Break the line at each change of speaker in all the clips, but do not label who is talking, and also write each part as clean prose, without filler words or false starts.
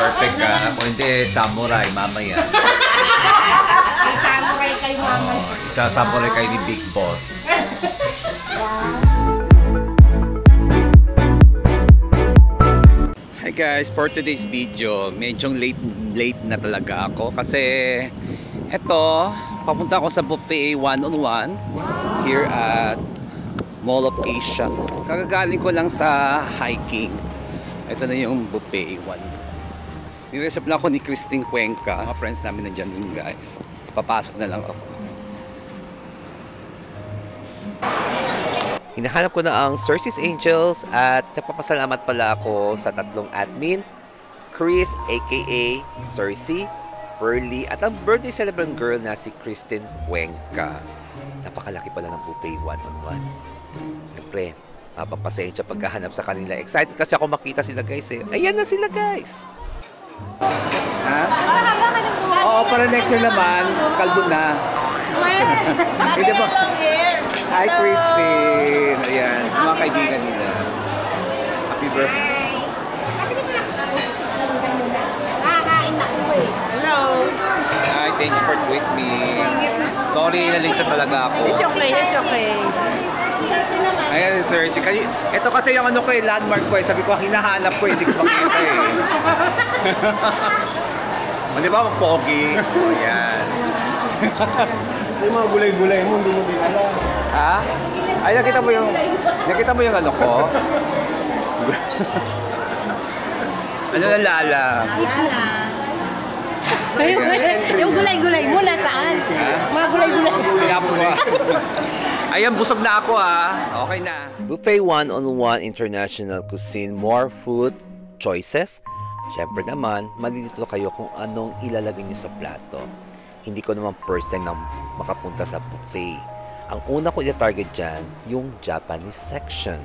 Perfect ka. Kung hindi, samurai, mamaya.
Samurai kay mama.
Isa samurai kayo ni Big Boss. Hi guys, for today's video, medyo late na talaga ako kasi eto, papunta ako sa buffet 1-on-1 here at Mall of Asia. Kagagaling ko lang sa hiking. Ito na yung buffet 1. Nireserve na ako ni Christine Cuenca. Mga friends namin nandyan dun guys. Papasok na lang ako. Hinahanap ko na ang Cersei's Angels at napapasalamat pala ako sa tatlong admin, Chris aka Cersei, Pearly at ang birthday celebrant girl na si Christine Cuenca. Napakalaki pala ng buffet 1-on-1. Siyempre, mapapasensya pagkahanap sa kanila. Excited kasi ako makita sila guys eh. Ayan na sila guys! Ha? Oo, para next year naman, kalbo na. Pwede ba? Hi, Christine! Ayan, mga kaibigan nila. Happy birthday.
Kakain na ko eh. Hello!
Hi, thank you for with me. Sorry, nalita talaga ako.
It's okay, it's okay.
Ayan, sir. Ito kasi yung ano ko eh, landmark ko eh. Sabi ko, hinahanap ko eh, hindi ko makita eh. Di ba, pogi? Ayan.
Yung mga gulay-gulay mo, hindi mo din alam.
Ha? Ay, nakita mo yung ano ko? Ano na lala?
Lala. Yung gulay-gulay mo, nasaan?
Ha?
Mga gulay-gulay.
Pinapo ko. Ayan, busog na ako Okay na. Buffet 1-on-1 International Cuisine. More food choices. Siyempre naman, malilito kayo kung anong ilalagay nyo sa plato. Hindi ko naman first time na makapunta sa buffet. Ang una ko i-target dyan, yung Japanese section.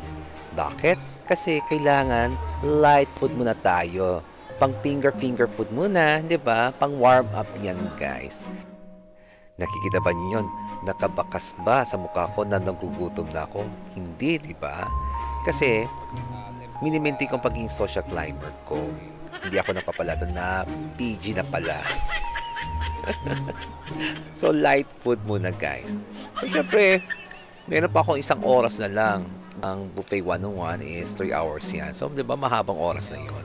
Bakit? Kasi kailangan light food muna tayo. Pang finger food muna, di ba? Pang warm up yan guys. Nakikita ba niyo yun? Nakabakas ba sa mukha ko na nagugutom na ako? Hindi, di ba? Kasi miniminti kong pagiging social climber ko. Hindi ako napapalata na PG na pala. So light food muna guys. So syempre, meron pa akong isang oras na lang. Ang buffet 1-on-1 is 3 hours yan. So di ba mahabang oras na yun.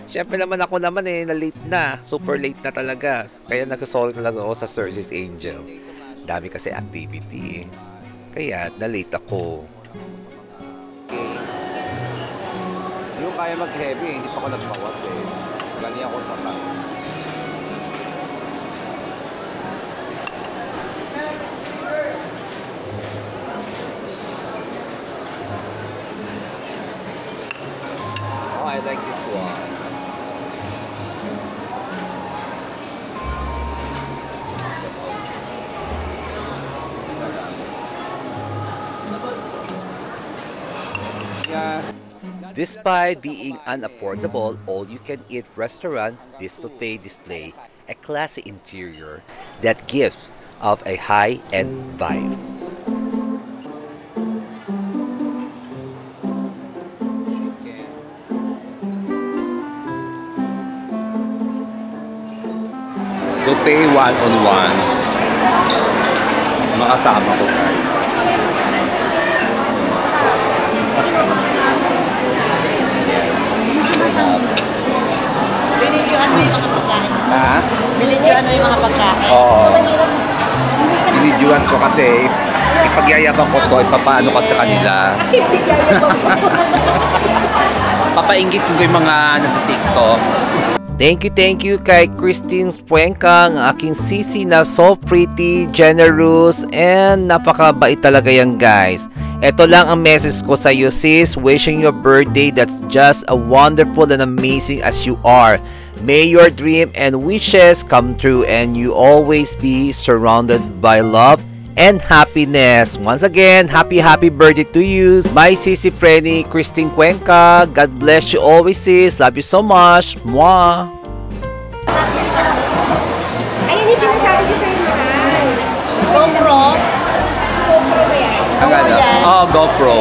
Syempre naman ako naman na late na. Super late na talaga. Kaya nagsasorry talaga ako sa Cersei's Angel. Dami kasi activity eh. Kaya na-late ako. Hindi ko kaya mag-heavy. Hindi pa ako nagbawas eh. Galing ako sa pang. Oh, I like this one. Despite being unaffordable all-you-can-eat restaurant, this buffet display a classy interior that gives off a high-end vibe. Buffet 1-on-1. Makasama ko guys.
Binidyoan mo yung mga pagkain.
Ha?
Binidyoan mo yung mga pagkain.
Oo. Binidyoan ko kasi ipagyayabang ko to, ipapaano ka sa kanila. Papainggit ko yung mga nasa TikTok. Thank you kay Christine Cuenca, ang aking sisi na so pretty, generous, and napakabait talaga yan guys. Ito lang ang message ko sa iyo sis, wishing your birthday that's just a wonderful and amazing as you are. May your dream and wishes come true and you always be surrounded by love and happiness. Once again, happy birthday to you. My sisi Frenny, Christine Cuenca. God bless you always sis. Love you so much. Mwah!
Ayun yung sinasabi ko sa'yo mahal. GoPro? GoPro ba yan?
GoPro.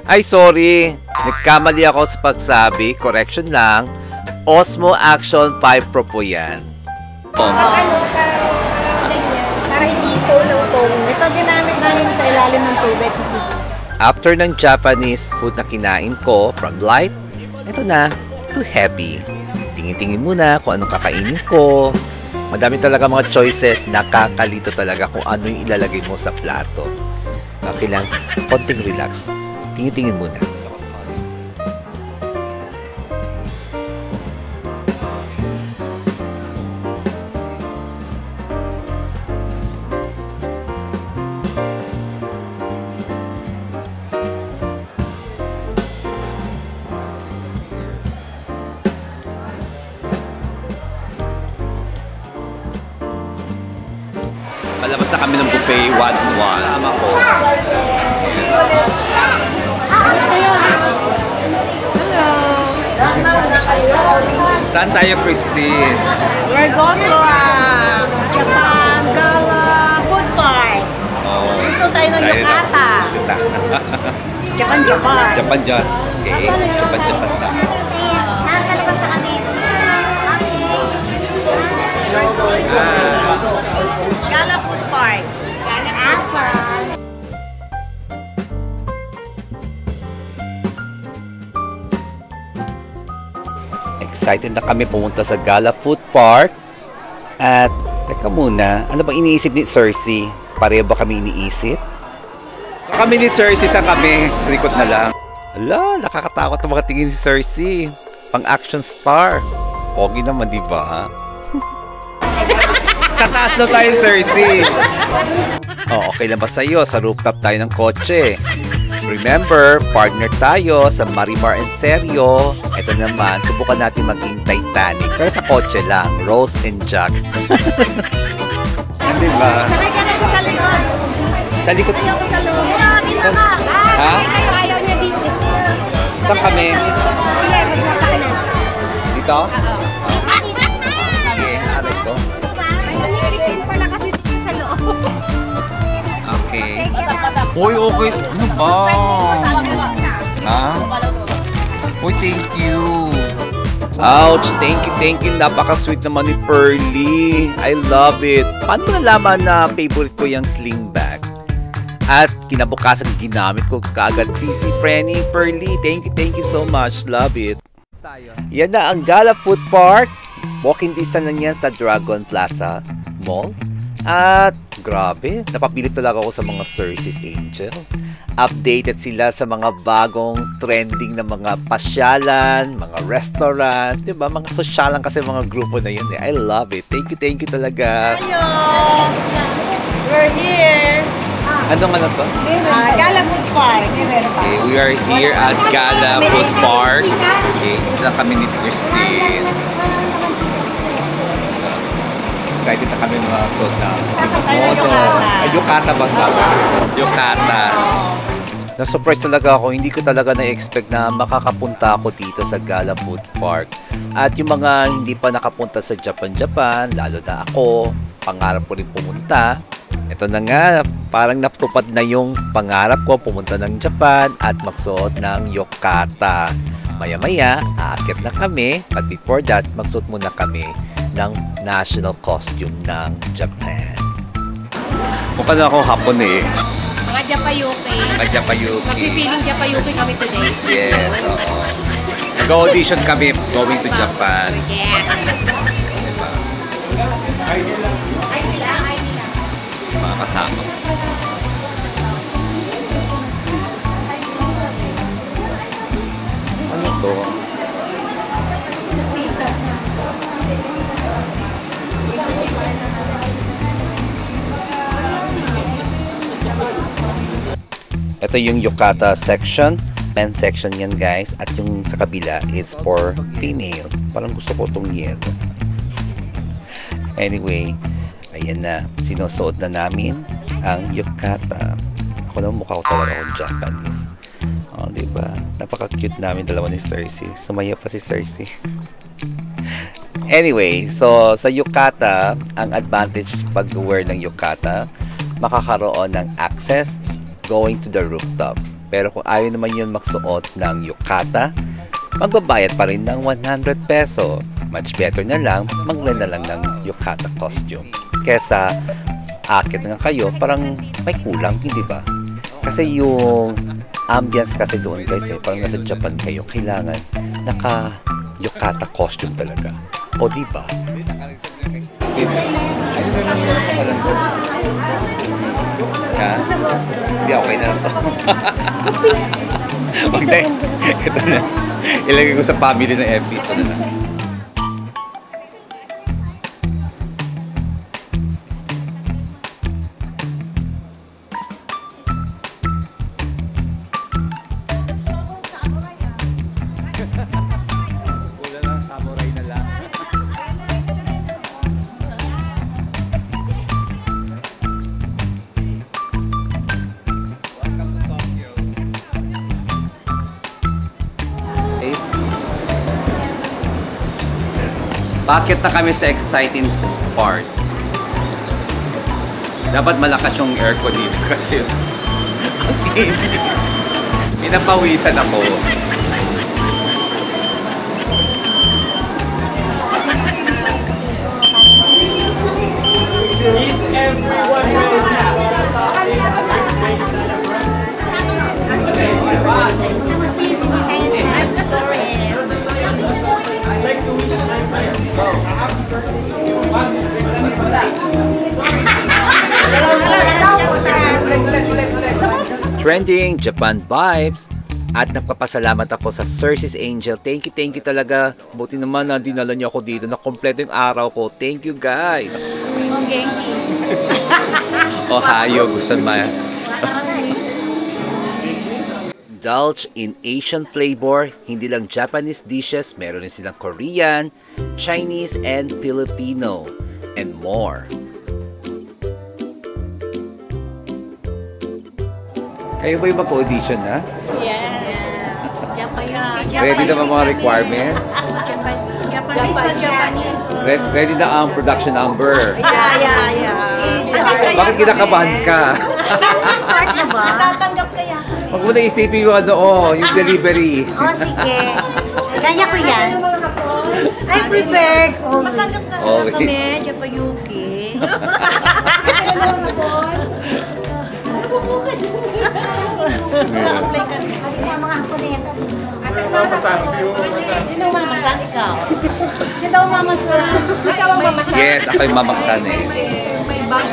Ay, sorry. Nagkamali ako sa pagsabi. Correction lang. Osmo Action 5 Pro po yan.
Ano, ganyan. Para hindi full ng foam.
Ito ginamit namin sa ilalim ng tubig sa Cebu.
After ng Japanese food na kinain ko, from light, ito na, to heavy. Tingin-tingin muna kung anong kakainin ko. Madami talaga mga choices, nakakalito talaga kung ano yung ilalagay mo sa plato. Okay lang, konting relax. Tingin-tingin muna. Palabas na kami ng buffet, 1-1. Tama ko. Saan tayo, Christine?
We're going to Japan Gala Food Park.
Oh,
Gusto tayo ng Yukata. Japan.
Japan. Okay. Japan na.
Nasa labas na kami.
Gala Food Park.
Excited na kami pumunta sa Gala Food Park. At, teka muna, ano bang iniisip ni Cersei? Pareho ba kami iniisip? So kami ni Cersei, sa kami, sa likod na lang. Ala, nakakatakot na makatingin si Cersei. Pang action star. Pogi naman, di ba? Sa taas na tayo, Cersei. Oh, okay lang ba sa'yo? Sa rooftop tayo ng kotse. Remember, partner tayo sa Marimar and Serio. Ito naman, subukan natin maging Titanic. Pero sa kotse lang, Rose and Jack. Hindi ba?
Sakay ka na ko sa likod.
Sa likod.
Ayaw ko sa loob.
Ha?
Ayaw niya dito.
Saan kami?
Hindi, mag-usap ka na.
Dito? Okay, aray ko.
Ayaw niya Christine pala kasi dito sa loob.
Okay. Uy, okay. Ano ba? Ha? Uy, thank you. Ouch, thank you. Napaka-sweet naman ni Pearly. I love it. Paano mo nalaman na favorite ko yung sling bag? At kinabukasan ginamit ko kaagad si Frenny. Pearly, thank you so much. Love it. Yan na ang Gala Food Park. Walking distance na yan sa Dragon Plaza Mall. At grabe, napapilit talaga ako sa mga Cersei's Angel. Updated sila sa mga bagong trending na mga pasyalan, mga restaurant, di ba? Mga sosyalan kasi mga grupo na yun eh. I love it. Thank you talaga.
Hello! We're here.
Ano to?
Gala Food Park.
Okay, we are here at Gala Food Park. Okay, ito na kami ni Christine. Excited na kami mga suot na Yukata ba? Yukata. Na-surprise talaga ako. Hindi ko talaga na-expect na makakapunta ako dito sa Gala Food Park. At yung mga hindi pa nakapunta sa Japan, lalo na ako, pangarap ko rin pumunta. Ito na nga, parang natupad na yung pangarap ko pumunta ng Japan at magsuot ng yukata. Maya-maya, aakyat na kami. But before that, magsuot muna kami ng national costume ng Japan. Mukha na ako hapon eh.
Mga Japayuki.
Japayuki.
Magpipiling Japayuki kami today.
Yes, oo. Nag-audition kami going to Japan.
Yes.
Diba?
Ay nila.
Mga kasama. Ano to? Ito yung yukata section. Men section yan guys. At yung sa kabila is for female. Parang gusto ko itong yellow. Anyway, ayan na. Sinusuot na namin ang yukata. Ako naman mukha ko talaga akong Japanese. O, diba? Napaka-cute namin dalawa ni Cersei. Sumaya pa si Cersei. Anyway, so sa yukata, ang advantage pag-wear ng yukata, makakaroon ng access going to the rooftop. Pero kung ayaw naman yun magsuot ng yukata, magbabayad pa rin ng 100 peso. Much better na lang, mag-rent na lang ng yukata costume. Kesa akit nga kayo, parang may kulang, hindi ba? Kasi yung ambience kasi doon guys, parang nasa Japan kayo, kailangan naka-yukata costume talaga. O di ba? Hindi, okay na lang to. Wag na, ito na. Ilagay ko sa family ng FB. Ito na lang. Bakit na kami sa exciting part? Dapat malakas yung aircon dito kasi pinapawisan ako.
Is everyone
Trending Japan vibes. At nagpapasalamat ako sa Cersei's Angel. Thank you talaga. Buti naman na dinala niyo ako dito na kompleto yung araw ko. Thank you guys. Ohio gozaimasu. Indulge in Asian flavor. Hindi lang Japanese dishes, meron din silang Korean, Chinese, and Filipino, and more. Kayo ba yung mag-audition na? Ready na ba mga requirements?
Japanese.
Ready na ang production number?
Yeah.
Bakit kinakabahan ka?
Start na ba? Tatanggap kaya.
Huwag mo na isipin yung yung delivery.
Sige. Kaya ko yan. I'm prepared. Matanggap na
Okay.
kami, Japayuki. Mga Haponesa. Sino mamasan? Ikaw. Sino mamasan? Ikaw ang mamasan.
Yes, ako yung mamaksan eh.
May bang.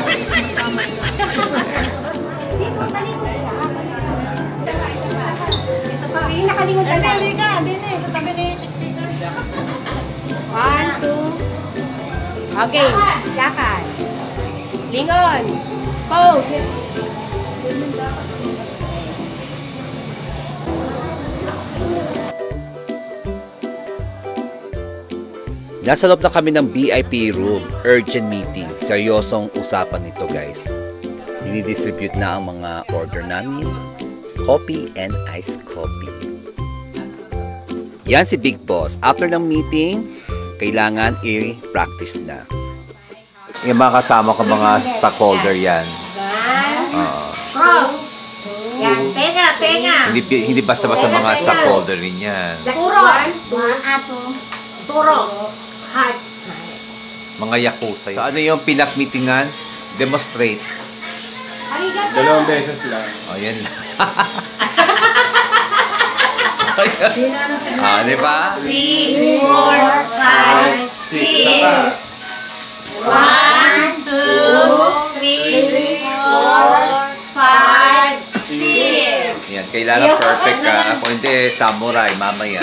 Nakalimutan na. Pili ka, Dini. Sa tabi ni Chickpeter. 1, 2. Okay. Lakad. Lingon. Pose.
Nasa loob na kami ng VIP room, urgent meeting. Seryosong usapan nito guys. Dinidistribute na ang mga order namin, coffee and iced coffee. Yan si Big Boss. After ng meeting, kailangan i-practice na. Yung mga kasama ko mga stockholder yan.
Cross. Yan. Tenga.
Hindi basta-basta mga stockholder rin yan.
Turo. Turo. Heart.
Mga yakuza. So ano yung pinag-meetingan? Demonstrate.
Dalawang beses lang.
O, yan lang. Di ba?
3, 4, 5, 6. 1, 2, 3, 4, 5, 6.
Yan, kailangan perfect ka. Kung hindi, samurai, mamaya.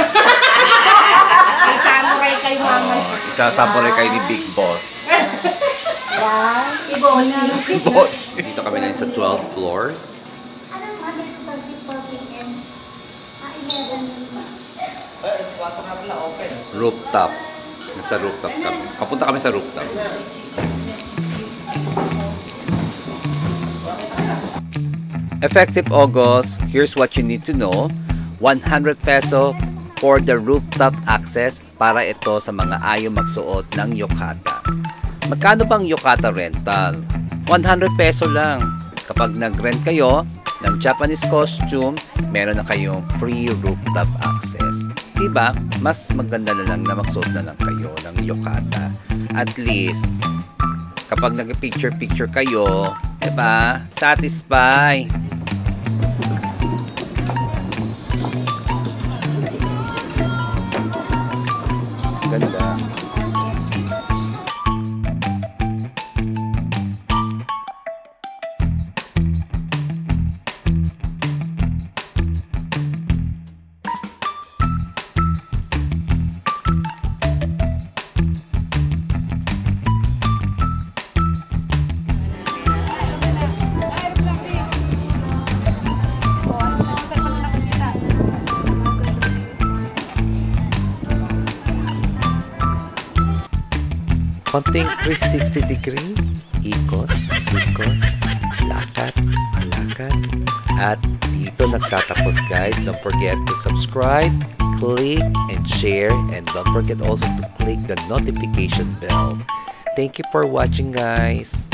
Samurai kayo mamaya.
Isa samurai kayo ni Big Boss. Boss. Dito kami na sa 12 floors. Rooftop. Nasa rooftop kami. Papunta kami sa rooftop. Effective August, here's what you need to know. 100 peso for the rooftop access para ito sa mga ayaw magsuot ng yukata. Magkano bang yukata rental? 100 peso lang. Kapag nag-rent kayo ng Japanese costume, meron na kayong free rooftop access. Diba? Mas maganda na lang na magsuot na lang kayo ng yukata. At least, kapag nag-picture-picture kayo, diba? Satisfy. Ganda. Konting 360 degree, ikot, lakad. At dito nagtatapos guys. Don't forget to subscribe, click, and share. And don't forget also to click the notification bell. Thank you for watching guys.